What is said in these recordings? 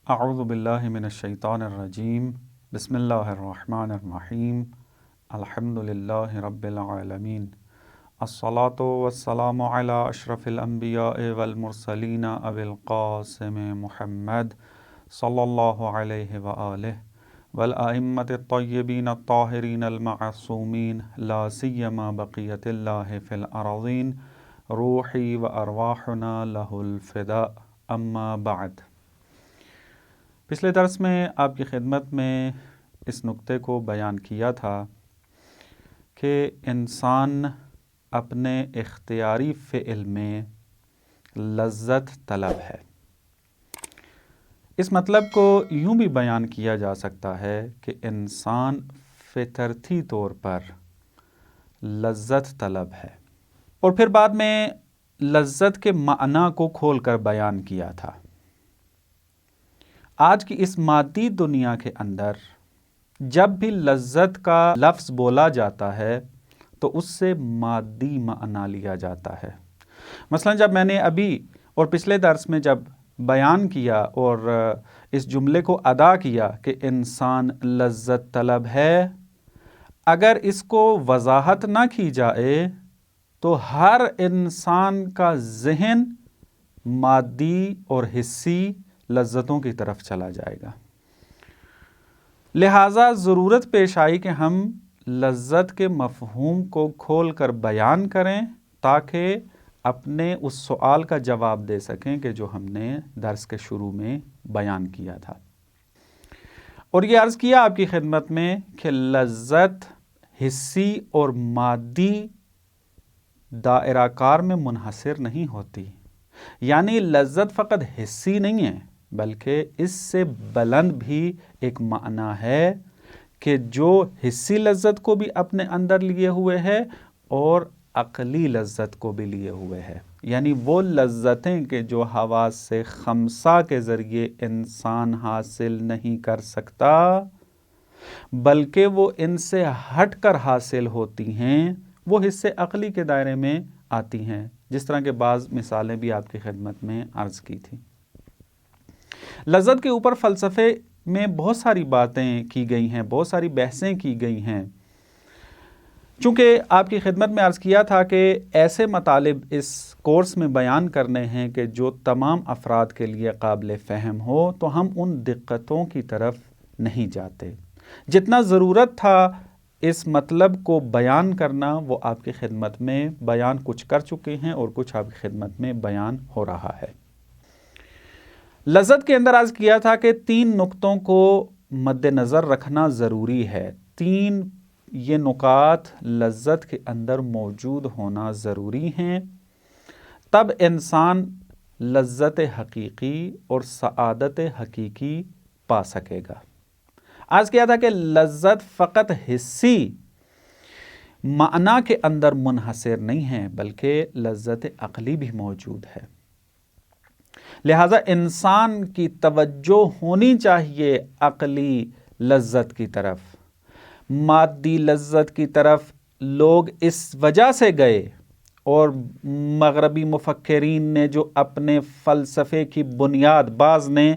اعوذ باللہ من الشیطان الرجیم بسم اللہ الرحمن الرحیم الحمد للہ رب العالمین الصلاة والسلام علی اشرف الانبیاء والمرسلین ابی القاسم محمد صلی اللہ علیہ وآلہ والائمة الطیبین الطاہرین المعصومین لا سیما بقیت اللہ فی الارضین روحی و ارواحنا لہ الفداء اما بعد۔ پچھلے درس میں آپ کی خدمت میں اس نقطے کو بیان کیا تھا کہ انسان اپنے اختیاری فعل میں لذت طلب ہے۔ اس مطلب کو یوں بھی بیان کیا جا سکتا ہے کہ انسان فطرتی طور پر لذت طلب ہے، اور پھر بعد میں لذت کے معنی کو کھول کر بیان کیا تھا۔ آج کی اس مادی دنیا کے اندر جب بھی لذت کا لفظ بولا جاتا ہے تو اس سے مادی معنی لیا جاتا ہے۔ مثلا جب میں نے ابھی اور پچھلے درس میں جب بیان کیا اور اس جملے کو ادا کیا کہ انسان لذت طلب ہے، اگر اس کو وضاحت نہ کی جائے تو ہر انسان کا ذہن مادی اور حسی لذتوں کی طرف چلا جائے گا۔ لہٰذا ضرورت پیش آئی کہ ہم لذت کے مفہوم کو کھول کر بیان کریں تاکہ اپنے اس سوال کا جواب دے سکیں کہ جو ہم نے درس کے شروع میں بیان کیا تھا۔ اور یہ عرض کیا آپ کی خدمت میں کہ لذت حسی اور مادی دائرہ کار میں منحصر نہیں ہوتی، یعنی لذت فقط حسی نہیں ہے بلکہ اس سے بلند بھی ایک معنی ہے کہ جو حسی لذت کو بھی اپنے اندر لیے ہوئے ہے اور عقلی لذت کو بھی لیے ہوئے ہے، یعنی وہ لذتیں کہ جو حواس سے خمسہ کے ذریعے انسان حاصل نہیں کر سکتا بلکہ وہ ان سے ہٹ کر حاصل ہوتی ہیں، وہ حصے عقلی کے دائرے میں آتی ہیں، جس طرح کے بعض مثالیں بھی آپ کی خدمت میں عرض کی تھی۔ لذت کے اوپر فلسفے میں بہت ساری باتیں کی گئی ہیں، بہت ساری بحثیں کی گئی ہیں۔ چونکہ آپ کی خدمت میں عرض کیا تھا کہ ایسے مطالب اس کورس میں بیان کرنے ہیں کہ جو تمام افراد کے لیے قابل فہم ہو، تو ہم ان دقتوں کی طرف نہیں جاتے۔ جتنا ضرورت تھا اس مطلب کو بیان کرنا وہ آپ کی خدمت میں بیان کچھ کر چکے ہیں اور کچھ آپ کی خدمت میں بیان ہو رہا ہے۔ لذت کے اندر عرض کیا تھا کہ 3 نقطوں کو مد نظر رکھنا ضروری ہے، 3 یہ نکات لذت کے اندر موجود ہونا ضروری ہیں، تب انسان لذت حقیقی اور سعادت حقیقی پا سکے گا۔ عرض کیا تھا کہ لذت فقط حسی معنی کے اندر منحصر نہیں ہے بلکہ لذت عقلی بھی موجود ہے، لہذا انسان کی توجہ ہونی چاہیے عقلی لذت کی طرف۔ مادی لذت کی طرف لوگ اس وجہ سے گئے، اور مغربی مفکرین نے جو اپنے فلسفے کی بنیاد بعض نے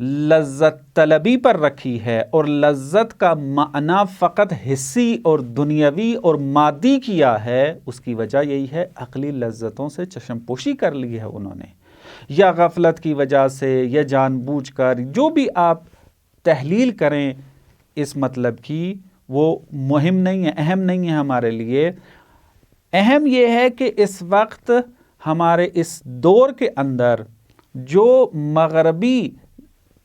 لذت طلبی پر رکھی ہے اور لذت کا معنی فقط حسی اور دنیاوی اور مادی کیا ہے، اس کی وجہ یہی ہے عقلی لذتوں سے چشم پوشی کر لی ہے انہوں نے، یا غفلت کی وجہ سے یا جان بوجھ کر، جو بھی آپ تحلیل کریں اس مطلب کی، وہ مہم نہیں ہے، اہم نہیں ہے ہمارے لیے۔ اہم یہ ہے کہ اس وقت ہمارے اس دور کے اندر جو مغربی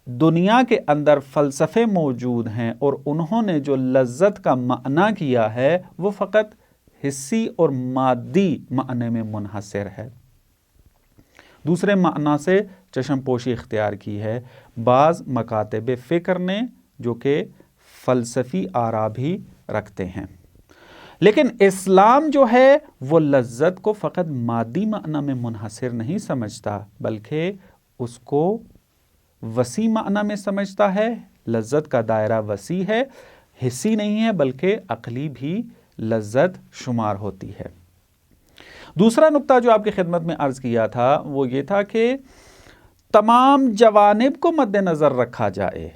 دنیا کے اندر فلسفے موجود ہیں اور انہوں نے جو لذت کا معنی کیا ہے وہ فقط حسی اور مادی معنی میں منحصر ہے، دوسرے معنی سے چشم پوشی اختیار کی ہے بعض مکاتب فکر نے جو کہ فلسفی آرا بھی رکھتے ہیں۔ لیکن اسلام جو ہے وہ لذت کو فقط مادی معنی میں منحصر نہیں سمجھتا بلکہ اس کو وسیع معنی میں سمجھتا ہے۔ لذت کا دائرہ وسیع ہے، حسی نہیں ہے بلکہ عقلی بھی لذت شمار ہوتی ہے۔ دوسرا نقطہ جو آپ کی خدمت میں عرض کیا تھا وہ یہ تھا کہ تمام جوانب کو مد نظر رکھا جائے.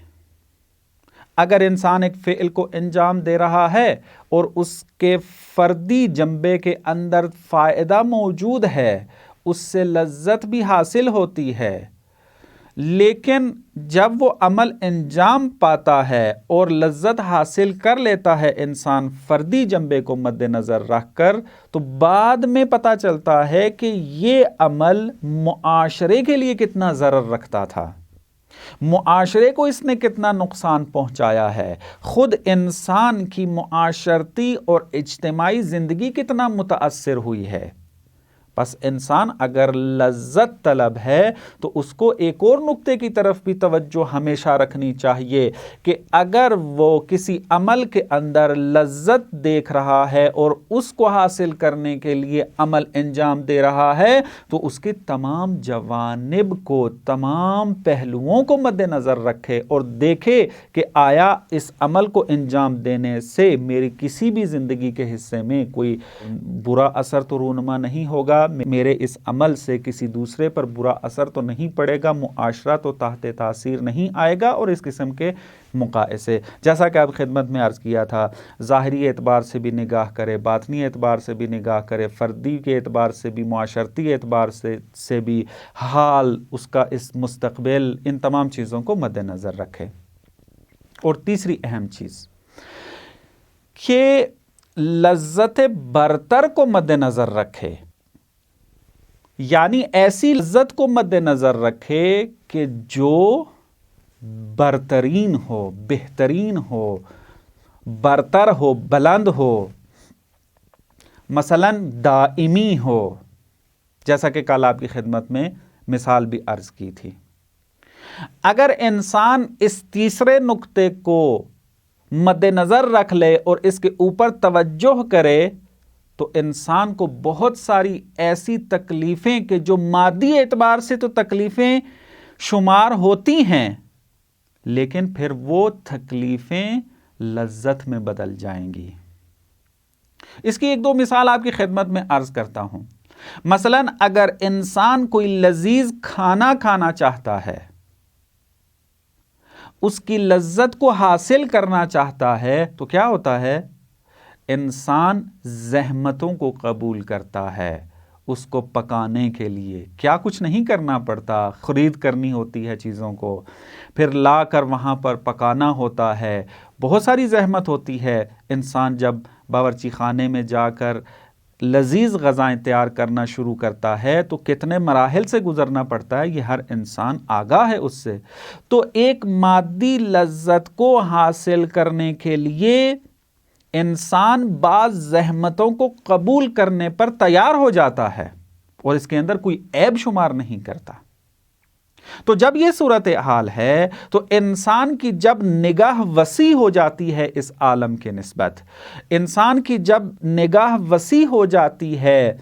اگر انسان ایک فعل کو انجام دے رہا ہے اور اس کے فردی جنبے کے اندر فائدہ موجود ہے، اس سے لذت بھی حاصل ہوتی ہے، لیکن جب وہ عمل انجام پاتا ہے اور لذت حاصل کر لیتا ہے انسان فردی جنبے کو مد نظر رکھ کر، تو بعد میں پتہ چلتا ہے کہ یہ عمل معاشرے کے لیے کتنا ضرر رکھتا تھا، معاشرے کو اس نے کتنا نقصان پہنچایا ہے، خود انسان کی معاشرتی اور اجتماعی زندگی کتنا متاثر ہوئی ہے. پس انسان اگر لذت طلب ہے تو اس کو ایک اور نقطے کی طرف بھی توجہ ہمیشہ رکھنی چاہیے کہ اگر وہ کسی عمل کے اندر لذت دیکھ رہا ہے اور اس کو حاصل کرنے کے لیے عمل انجام دے رہا ہے تو اس کے تمام جوانب کو، تمام پہلوؤں کو مد نظر رکھے اور دیکھے کہ آیا اس عمل کو انجام دینے سے میری کسی بھی زندگی کے حصے میں کوئی برا اثر تو رونما نہیں ہوگا، میرے اس عمل سے کسی دوسرے پر برا اثر تو نہیں پڑے گا، معاشرہ تو تحت تاثیر نہیں آئے گا، اور اس قسم کے مقائسے. جیسا کہ اب خدمت میں عرض کیا تھا، ظاہری اعتبار سے بھی نگاہ کرے، باطنی اعتبار سے بھی نگاہ کرے، فردی کے اعتبار سے بھی، معاشرتی اعتبار سے بھی، حال اس کا، اس مستقبل، ان تمام چیزوں کو مد نظر رکھے. اور تیسری اہم چیز کہ لذت برتر کو مد نظر رکھے، یعنی ایسی لذت کو مد نظر رکھے کہ جو برترین ہو، بہترین ہو، برتر ہو، بلند ہو، مثلا دائمی ہو، جیسا کہ کل آپ کی خدمت میں مثال بھی عرض کی تھی. اگر انسان اس تیسرے نقطے کو مد نظر رکھ لے اور اس کے اوپر توجہ کرے تو انسان کو بہت ساری ایسی تکلیفیں کہ جو مادی اعتبار سے تو تکلیفیں شمار ہوتی ہیں، لیکن پھر وہ تکلیفیں لذت میں بدل جائیں گی. اس کی ایک دو مثال آپ کی خدمت میں عرض کرتا ہوں. مثلا اگر انسان کوئی لذیذ کھانا کھانا چاہتا ہے، اس کی لذت کو حاصل کرنا چاہتا ہے، تو کیا ہوتا ہے؟ انسان زحمتوں کو قبول کرتا ہے. اس کو پکانے کے لیے کیا کچھ نہیں کرنا پڑتا، خرید کرنی ہوتی ہے چیزوں کو، پھر لا کر وہاں پر پکانا ہوتا ہے، بہت ساری زحمت ہوتی ہے. انسان جب باورچی خانے میں جا کر لذیذ غذائیں تیار کرنا شروع کرتا ہے تو کتنے مراحل سے گزرنا پڑتا ہے، یہ ہر انسان آگاہ ہے اس سے. تو ایک مادی لذت کو حاصل کرنے کے لیے انسان بعض زحمتوں کو قبول کرنے پر تیار ہو جاتا ہے اور اس کے اندر کوئی عیب شمار نہیں کرتا. تو جب یہ صورتحال ہے تو انسان کی جب نگاہ وسیع ہو جاتی ہے اس عالم کے نسبت، انسان کی جب نگاہ وسیع ہو جاتی ہے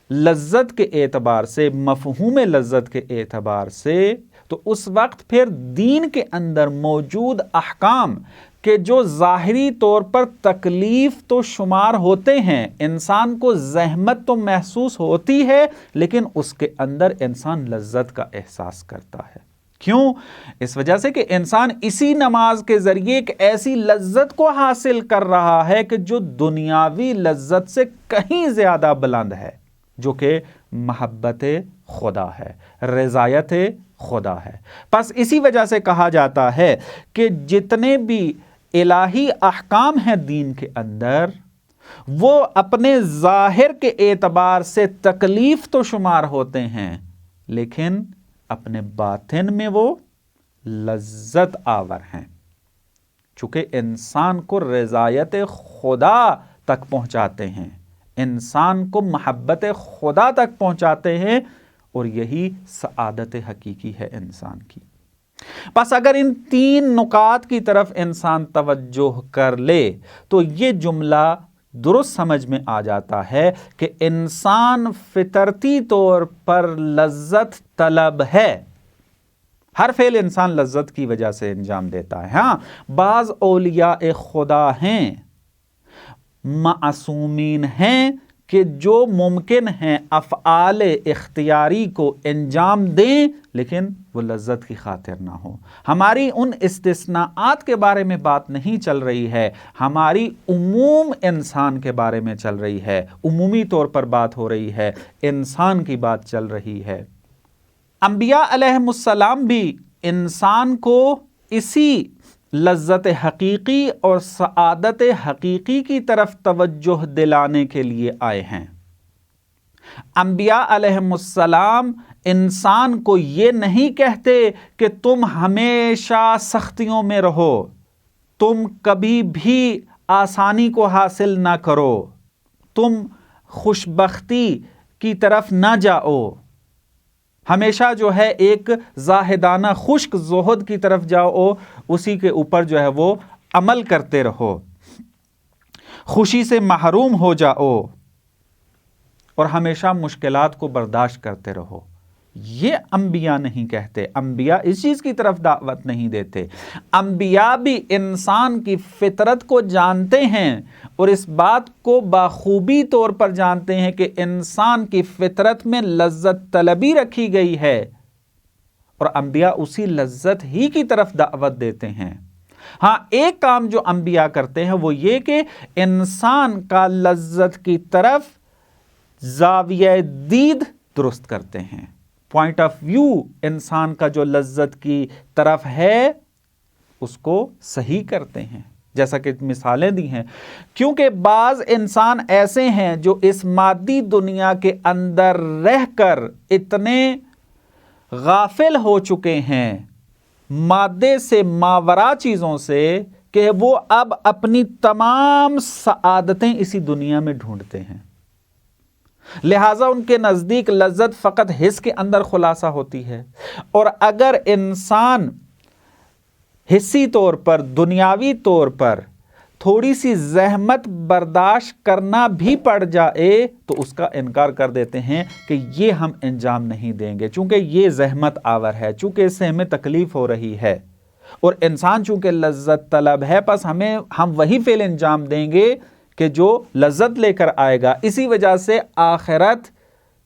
لذت کے اعتبار سے، مفہوم لذت کے اعتبار سے، تو اس وقت پھر دین کے اندر موجود احکام کہ جو ظاہری طور پر تکلیف تو شمار ہوتے ہیں، انسان کو زحمت تو محسوس ہوتی ہے، لیکن اس کے اندر انسان لذت کا احساس کرتا ہے. کیوں؟ اس وجہ سے کہ انسان اسی نماز کے ذریعے ایک ایسی لذت کو حاصل کر رہا ہے کہ جو دنیاوی لذت سے کہیں زیادہ بلند ہے، جو کہ محبت خدا ہے، رضایت خدا ہے. پس اسی وجہ سے کہا جاتا ہے کہ جتنے بھی الہی احکام ہیں دین کے اندر، وہ اپنے ظاہر کے اعتبار سے تکلیف تو شمار ہوتے ہیں، لیکن اپنے باطن میں وہ لذت آور ہیں، چونکہ انسان کو رضایت خدا تک پہنچاتے ہیں، انسان کو محبت خدا تک پہنچاتے ہیں، اور یہی سعادت حقیقی ہے انسان کی. پس اگر ان تین نکات کی طرف انسان توجہ کر لے تو یہ جملہ درست سمجھ میں آ جاتا ہے کہ انسان فطرتی طور پر لذت طلب ہے. ہر فعل انسان لذت کی وجہ سے انجام دیتا ہے. ہاں، بعض اولیاء خدا ہیں، معصومین ہیں کہ جو ممکن ہیں افعال اختیاری کو انجام دیں لیکن وہ لذت کی خاطر نہ ہو. ہماری ان استثناءات کے بارے میں بات نہیں چل رہی ہے، ہماری عموم انسان کے بارے میں چل رہی ہے، عمومی طور پر بات ہو رہی ہے، انسان کی بات چل رہی ہے. انبیاء علیہم السلام بھی انسان کو اسی لذت حقیقی اور سعادت حقیقی کی طرف توجہ دلانے کے لیے آئے ہیں. انبیاء علیہم السلام انسان کو یہ نہیں کہتے کہ تم ہمیشہ سختیوں میں رہو، تم کبھی بھی آسانی کو حاصل نہ کرو، تم خوشبختی کی طرف نہ جاؤ، ہمیشہ جو ہے ایک زاہدانہ خشک زہد کی طرف جاؤ، اسی کے اوپر جو ہے وہ عمل کرتے رہو، خوشی سے محروم ہو جاؤ اور ہمیشہ مشکلات کو برداشت کرتے رہو. یہ انبیاء نہیں کہتے، انبیاء اس چیز کی طرف دعوت نہیں دیتے. انبیاء بھی انسان کی فطرت کو جانتے ہیں اور اس بات کو بخوبی طور پر جانتے ہیں کہ انسان کی فطرت میں لذت طلبی رکھی گئی ہے اور انبیاء اسی لذت ہی کی طرف دعوت دیتے ہیں. ہاں، ایک کام جو انبیاء کرتے ہیں وہ یہ کہ انسان کا لذت کی طرف زاویہ دید درست کرتے ہیں. پوائنٹ آف ویو انسان کا جو لذت کی طرف ہے اس کو صحیح کرتے ہیں، جیسا کہ مثالیں دی ہیں. کیونکہ بعض انسان ایسے ہیں جو اس مادی دنیا کے اندر رہ کر اتنے غافل ہو چکے ہیں مادے سے، ماورا چیزوں سے، کہ وہ اب اپنی تمام سعادتیں اسی دنیا میں ڈھونڈتے ہیں. لہٰذا ان کے نزدیک لذت فقط حس کے اندر خلاصہ ہوتی ہے. اور اگر انسان حسی طور پر، دنیاوی طور پر تھوڑی سی زحمت برداشت کرنا بھی پڑ جائے تو اس کا انکار کر دیتے ہیں کہ یہ ہم انجام نہیں دیں گے، چونکہ یہ زحمت آور ہے، چونکہ اس سے ہمیں تکلیف ہو رہی ہے، اور انسان چونکہ لذت طلب ہے، پس ہم وہی فعل انجام دیں گے کہ جو لذت لے کر آئے گا. اسی وجہ سے آخرت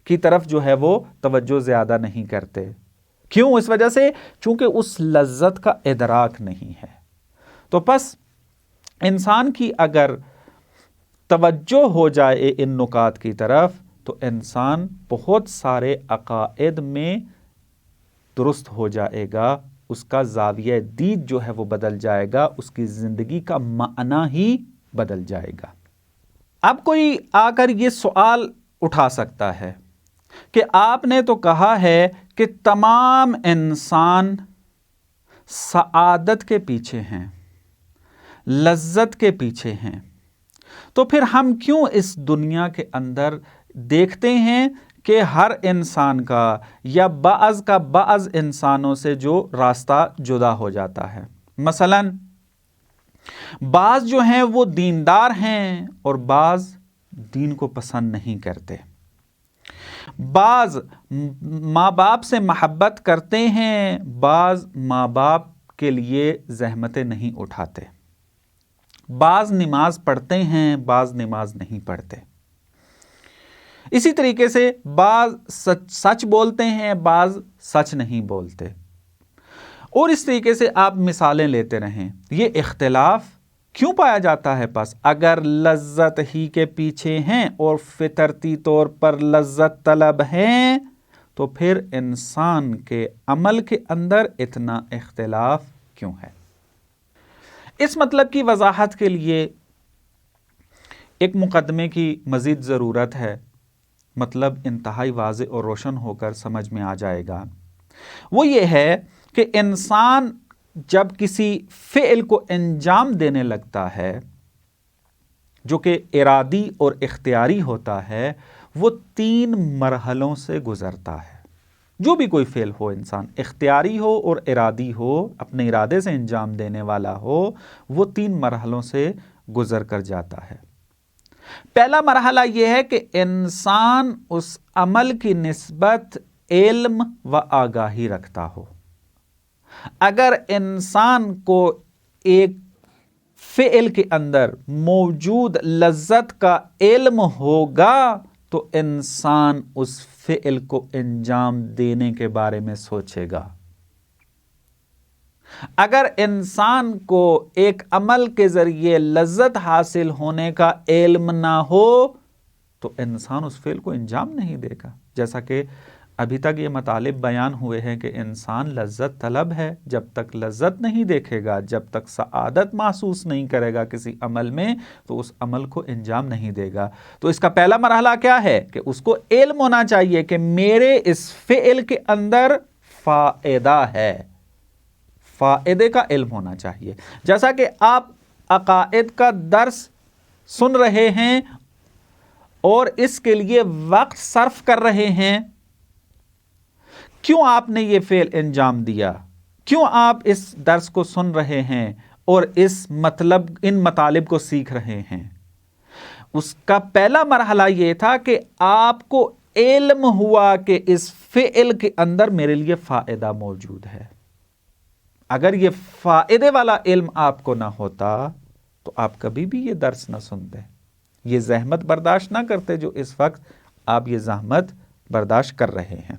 کی طرف جو ہے وہ توجہ زیادہ نہیں کرتے. کیوں؟ اس وجہ سے چونکہ اس لذت کا ادراک نہیں ہے. تو پس انسان کی اگر توجہ ہو جائے ان نکات کی طرف تو انسان بہت سارے عقائد میں درست ہو جائے گا، اس کا زاویہ دید جو ہے وہ بدل جائے گا، اس کی زندگی کا معنی ہی بدل جائے گا. اب کوئی آ کر یہ سوال اٹھا سکتا ہے کہ آپ نے تو کہا ہے کہ تمام انسان سعادت کے پیچھے ہیں، لذت کے پیچھے ہیں، تو پھر ہم کیوں اس دنیا کے اندر دیکھتے ہیں کہ ہر انسان کا یا بعض انسانوں سے جو راستہ جدا ہو جاتا ہے. مثلاً بعض جو ہیں وہ دیندار ہیں اور بعض دین کو پسند نہیں کرتے، بعض ماں باپ سے محبت کرتے ہیں، بعض ماں باپ کے لیے زحمتیں نہیں اٹھاتے، بعض نماز پڑھتے ہیں، بعض نماز نہیں پڑھتے. اسی طریقے سے بعض سچ بولتے ہیں، بعض سچ نہیں بولتے، اور اس طریقے سے آپ مثالیں لیتے رہیں. یہ اختلاف کیوں پایا جاتا ہے؟ پس اگر لذت ہی کے پیچھے ہیں اور فطرتی طور پر لذت طلب ہیں تو پھر انسان کے عمل کے اندر اتنا اختلاف کیوں ہے؟ اس مطلب کی وضاحت کے لیے ایک مقدمے کی مزید ضرورت ہے. مطلب انتہائی واضح اور روشن ہو کر سمجھ میں آ جائے گا. وہ یہ ہے کہ انسان جب کسی فعل کو انجام دینے لگتا ہے جو کہ ارادی اور اختیاری ہوتا ہے، وہ 3 مرحلوں سے گزرتا ہے. جو بھی کوئی فعل ہو، انسان اختیاری ہو اور ارادی ہو، اپنے ارادے سے انجام دینے والا ہو، وہ 3 مرحلوں سے گزر کر جاتا ہے. پہلا مرحلہ یہ ہے کہ انسان اس عمل کی نسبت علم و آگاہی رکھتا ہو. اگر انسان کو ایک فعل کے اندر موجود لذت کا علم ہوگا تو انسان اس فعل کو انجام دینے کے بارے میں سوچے گا۔ اگر انسان کو ایک عمل کے ذریعے لذت حاصل ہونے کا علم نہ ہو تو انسان اس فعل کو انجام نہیں دے گا۔ جیسا کہ ابھی تک یہ مطالب بیان ہوئے ہیں کہ انسان لذت طلب ہے، جب تک لذت نہیں دیکھے گا، جب تک سعادت محسوس نہیں کرے گا کسی عمل میں تو اس عمل کو انجام نہیں دے گا۔ تو اس کا پہلا مرحلہ کیا ہے کہ اس کو علم ہونا چاہیے کہ میرے اس فعل کے اندر فائدہ ہے، فائدے کا علم ہونا چاہیے۔ جیسا کہ آپ عقائد کا درس سن رہے ہیں اور اس کے لیے وقت صرف کر رہے ہیں، کیوں آپ نے یہ فعل انجام دیا؟ کیوں آپ اس درس کو سن رہے ہیں اور ان مطالب کو سیکھ رہے ہیں؟ اس کا پہلا مرحلہ یہ تھا کہ آپ کو علم ہوا کہ اس فعل کے اندر میرے لیے فائدہ موجود ہے۔ اگر یہ فائدے والا علم آپ کو نہ ہوتا تو آپ کبھی بھی یہ درس نہ سنتے، یہ زحمت برداشت نہ کرتے جو اس وقت آپ یہ زحمت برداشت کر رہے ہیں۔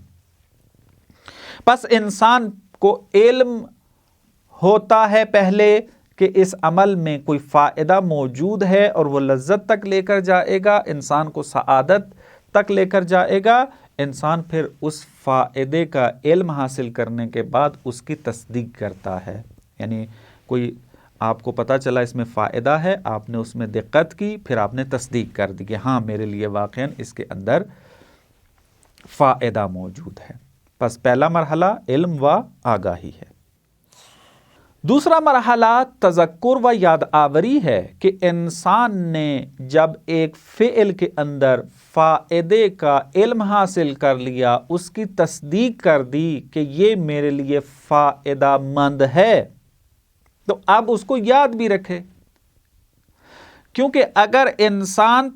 پس انسان کو علم ہوتا ہے پہلے کہ اس عمل میں کوئی فائدہ موجود ہے اور وہ لذت تک لے کر جائے گا، انسان کو سعادت تک لے کر جائے گا۔ انسان پھر اس فائدے کا علم حاصل کرنے کے بعد اس کی تصدیق کرتا ہے، یعنی کوئی آپ کو پتہ چلا اس میں فائدہ ہے، آپ نے اس میں دقت کی، پھر آپ نے تصدیق کر دی کہ ہاں میرے لیے واقعاً اس کے اندر فائدہ موجود ہے۔ پس پہلا مرحلہ علم و آگاہی ہے۔ دوسرا مرحلہ تذکر و یاد آوری ہے کہ انسان نے جب ایک فعل کے اندر فائدے کا علم حاصل کر لیا، اس کی تصدیق کر دی کہ یہ میرے لیے فائدہ مند ہے، تو اب اس کو یاد بھی رکھے۔ کیونکہ اگر انسان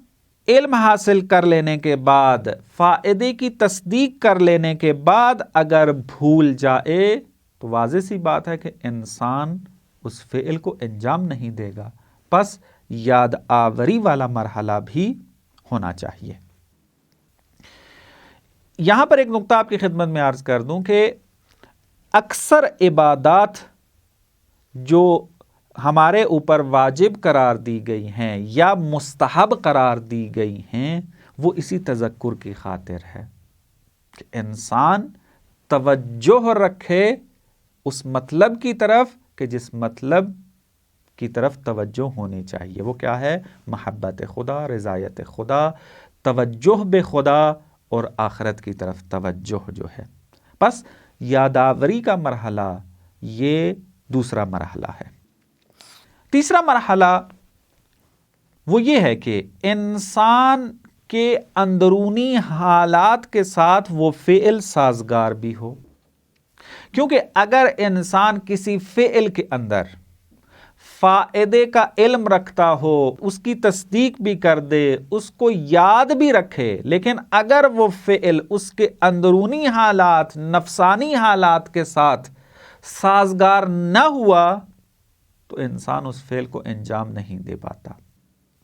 علم حاصل کر لینے کے بعد، فائدے کی تصدیق کر لینے کے بعد اگر بھول جائے تو واضح سی بات ہے کہ انسان اس فعل کو انجام نہیں دے گا۔ پس یاد آوری والا مرحلہ بھی ہونا چاہیے۔ یہاں پر ایک نقطہ آپ کی خدمت میں عرض کر دوں کہ اکثر عبادات جو ہمارے اوپر واجب قرار دی گئی ہیں یا مستحب قرار دی گئی ہیں، وہ اسی تذکر کی خاطر ہے کہ انسان توجہ رکھے اس مطلب کی طرف کہ جس مطلب کی طرف توجہ ہونی چاہیے۔ وہ کیا ہے؟ محبت خدا، رضایت خدا، توجہ بے خدا اور آخرت کی طرف توجہ جو ہے۔ پس یادآوری کا مرحلہ یہ دوسرا مرحلہ ہے۔ تیسرا مرحلہ وہ یہ ہے کہ انسان کے اندرونی حالات کے ساتھ وہ فعل سازگار بھی ہو۔ کیونکہ اگر انسان کسی فعل کے اندر فائدے کا علم رکھتا ہو، اس کی تصدیق بھی کر دے، اس کو یاد بھی رکھے، لیکن اگر وہ فعل اس کے اندرونی حالات، نفسانی حالات کے ساتھ سازگار نہ ہوا تو انسان اس فعل کو انجام نہیں دے پاتا۔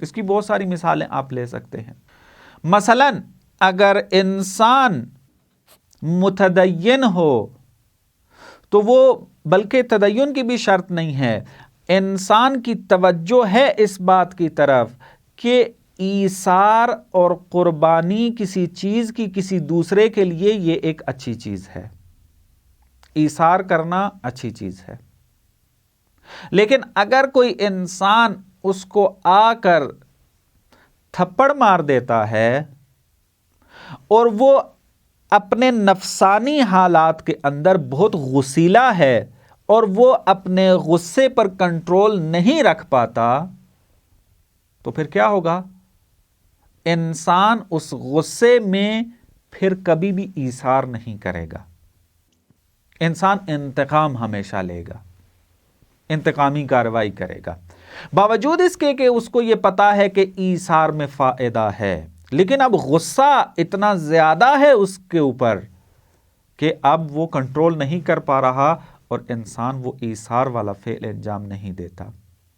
اس کی بہت ساری مثالیں آپ لے سکتے ہیں۔ مثلا اگر انسان متدین ہو تو وہ، بلکہ تدین کی بھی شرط نہیں ہے، انسان کی توجہ ہے اس بات کی طرف کہ ایثار اور قربانی کسی چیز کی کسی دوسرے کے لیے یہ ایک اچھی چیز ہے، ایثار کرنا اچھی چیز ہے۔ لیکن اگر کوئی انسان اس کو آ کر تھپڑ مار دیتا ہے اور وہ اپنے نفسانی حالات کے اندر بہت غصیلا ہے اور وہ اپنے غصے پر کنٹرول نہیں رکھ پاتا، تو پھر کیا ہوگا؟ انسان اس غصے میں پھر کبھی بھی ایثار نہیں کرے گا، انسان انتقام ہمیشہ لے گا، انتقامی کارروائی کرے گا، باوجود اس کے کہ اس کو یہ پتا ہے کہ ایثار میں فائدہ ہے، لیکن اب غصہ اتنا زیادہ ہے اس کے اوپر کہ اب وہ کنٹرول نہیں کر پا رہا اور انسان وہ ایثار والا فعل انجام نہیں دیتا۔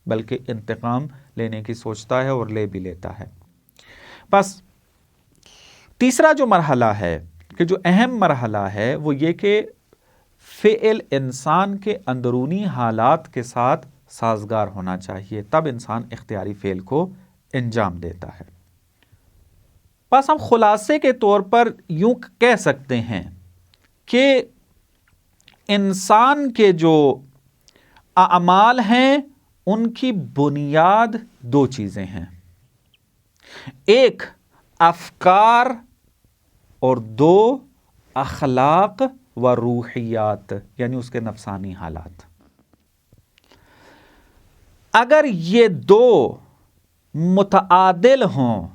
بلکہ انتقام لینے کی سوچتا ہے اور لے بھی لیتا ہے۔ بس تیسرا جو مرحلہ ہے کہ جو اہم مرحلہ ہے وہ یہ کہ فعل انسان کے اندرونی حالات کے ساتھ سازگار ہونا چاہیے، تب انسان اختیاری فعل کو انجام دیتا ہے۔ بس ہم خلاصے کے طور پر یوں کہہ سکتے ہیں کہ انسان کے جو اعمال ہیں ان کی بنیاد دو چیزیں ہیں، ایک افکار اور دو اخلاق و روحیات، یعنی اس کے نفسانی حالات۔ اگر یہ دو متعادل ہوں،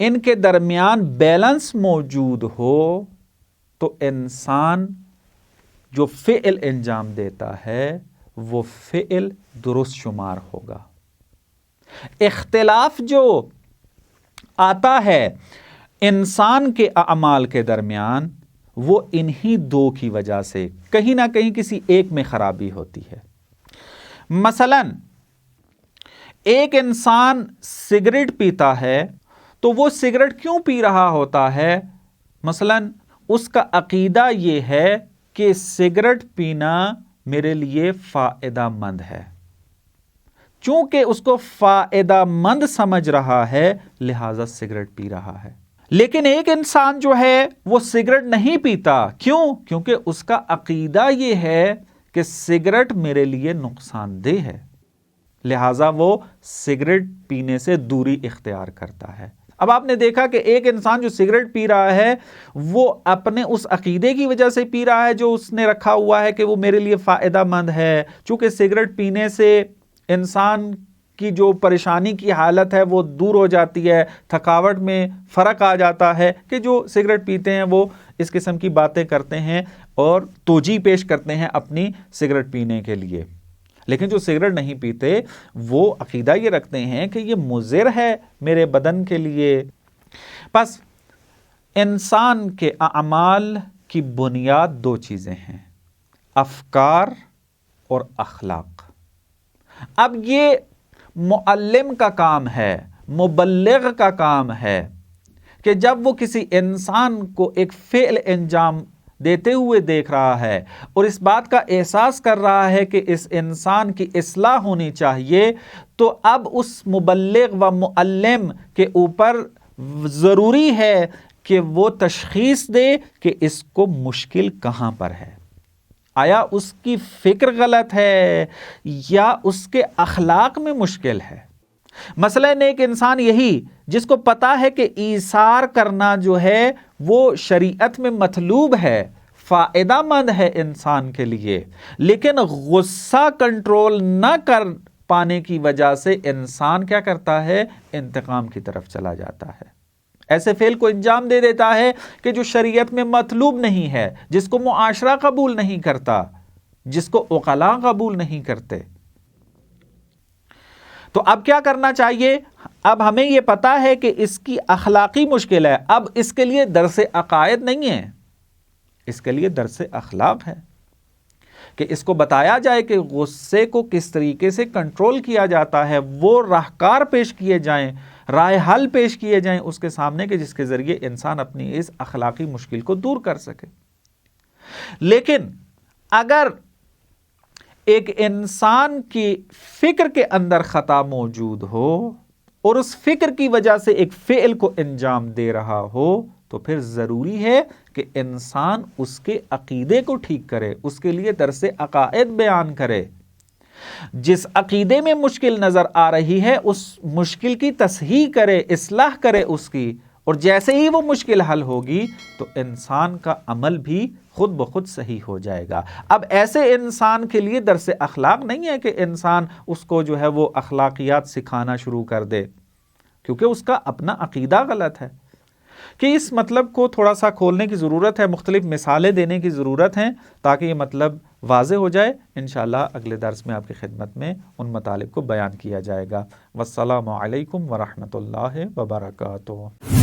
ان کے درمیان بیلنس موجود ہو، تو انسان جو فعل انجام دیتا ہے وہ فعل درست شمار ہوگا۔ اختلاف جو آتا ہے انسان کے اعمال کے درمیان وہ انہی دو کی وجہ سے کہیں نہ کہیں کسی ایک میں خرابی ہوتی ہے۔ مثلا ایک انسان سگریٹ پیتا ہے تو وہ سگریٹ کیوں پی رہا ہوتا ہے؟ مثلا اس کا عقیدہ یہ ہے کہ سگریٹ پینا میرے لیے فائدہ مند ہے، چونکہ اس کو فائدہ مند سمجھ رہا ہے لہذا سگریٹ پی رہا ہے۔ لیکن ایک انسان جو ہے وہ سگریٹ نہیں پیتا، کیوں؟ کیونکہ اس کا عقیدہ یہ ہے کہ سگریٹ میرے لیے نقصان دہ ہے، لہذا وہ سگریٹ پینے سے دوری اختیار کرتا ہے۔ اب آپ نے دیکھا کہ ایک انسان جو سگریٹ پی رہا ہے وہ اپنے اس عقیدے کی وجہ سے پی رہا ہے جو اس نے رکھا ہوا ہے کہ وہ میرے لیے فائدہ مند ہے، چونکہ سگریٹ پینے سے انسان کی جو پریشانی کی حالت ہے وہ دور ہو جاتی ہے، تھکاوٹ میں فرق آ جاتا ہے، کہ جو سگریٹ پیتے ہیں وہ اس قسم کی باتیں کرتے ہیں اور توجیہ پیش کرتے ہیں اپنی سگریٹ پینے کے لیے۔ لیکن جو سگریٹ نہیں پیتے وہ عقیدہ یہ رکھتے ہیں کہ یہ مضر ہے میرے بدن کے لیے۔ پس انسان کے اعمال کی بنیاد دو چیزیں ہیں، افکار اور اخلاق۔ اب یہ معلم کا کام ہے، مبلغ کا کام ہے کہ جب وہ کسی انسان کو ایک فعل انجام دیتے ہوئے دیکھ رہا ہے اور اس بات کا احساس کر رہا ہے کہ اس انسان کی اصلاح ہونی چاہیے، تو اب اس مبلغ و معلم کے اوپر ضروری ہے کہ وہ تشخیص دے کہ اس کو مشکل کہاں پر ہے۔ آیا اس کی فکر غلط ہے یا اس کے اخلاق میں مشکل ہے؟ مثلاً ایک انسان یہی جس کو پتا ہے کہ ایثار کرنا جو ہے وہ شریعت میں مطلوب ہے، فائدہ مند ہے انسان کے لیے، لیکن غصہ کنٹرول نہ کر پانے کی وجہ سے انسان کیا کرتا ہے؟ انتقام کی طرف چلا جاتا ہے، ایسے فعل کو انجام دے دیتا ہے کہ جو شریعت میں مطلوب نہیں ہے، جس کو معاشرہ قبول نہیں کرتا، جس کو عقلاء قبول نہیں کرتے۔ تو اب کیا کرنا چاہیے؟ اب ہمیں یہ پتا ہے کہ اس کی اخلاقی مشکل ہے، اب اس کے لیے درس عقائد نہیں ہے، اس کے لیے درس اخلاق ہے کہ اس کو بتایا جائے کہ غصے کو کس طریقے سے کنٹرول کیا جاتا ہے، وہ راہکار پیش کیے جائیں، رائے حل پیش کیے جائیں اس کے سامنے کہ جس کے ذریعے انسان اپنی اس اخلاقی مشکل کو دور کر سکے۔ لیکن اگر ایک انسان کی فکر کے اندر خطا موجود ہو اور اس فکر کی وجہ سے ایک فعل کو انجام دے رہا ہو، تو پھر ضروری ہے کہ انسان اس کے عقیدے کو ٹھیک کرے، اس کے لیے درس عقائد بیان کرے، جس عقیدے میں مشکل نظر آ رہی ہے اس مشکل کی تصحیح کرے، اصلاح کرے اس کی، اور جیسے ہی وہ مشکل حل ہوگی تو انسان کا عمل بھی خود بخود صحیح ہو جائے گا۔ اب ایسے انسان کے لیے درس اخلاق نہیں ہے کہ انسان اس کو جو ہے وہ اخلاقیات سکھانا شروع کر دے، کیونکہ اس کا اپنا عقیدہ غلط ہے۔ کہ اس مطلب کو تھوڑا سا کھولنے کی ضرورت ہے، مختلف مثالیں دینے کی ضرورت ہیں تاکہ یہ مطلب واضح ہو جائے۔ انشاءاللہ اگلے درس میں آپ کی خدمت میں ان مطالب کو بیان کیا جائے گا۔ والسلام علیکم ورحمۃ اللہ وبرکاتہ۔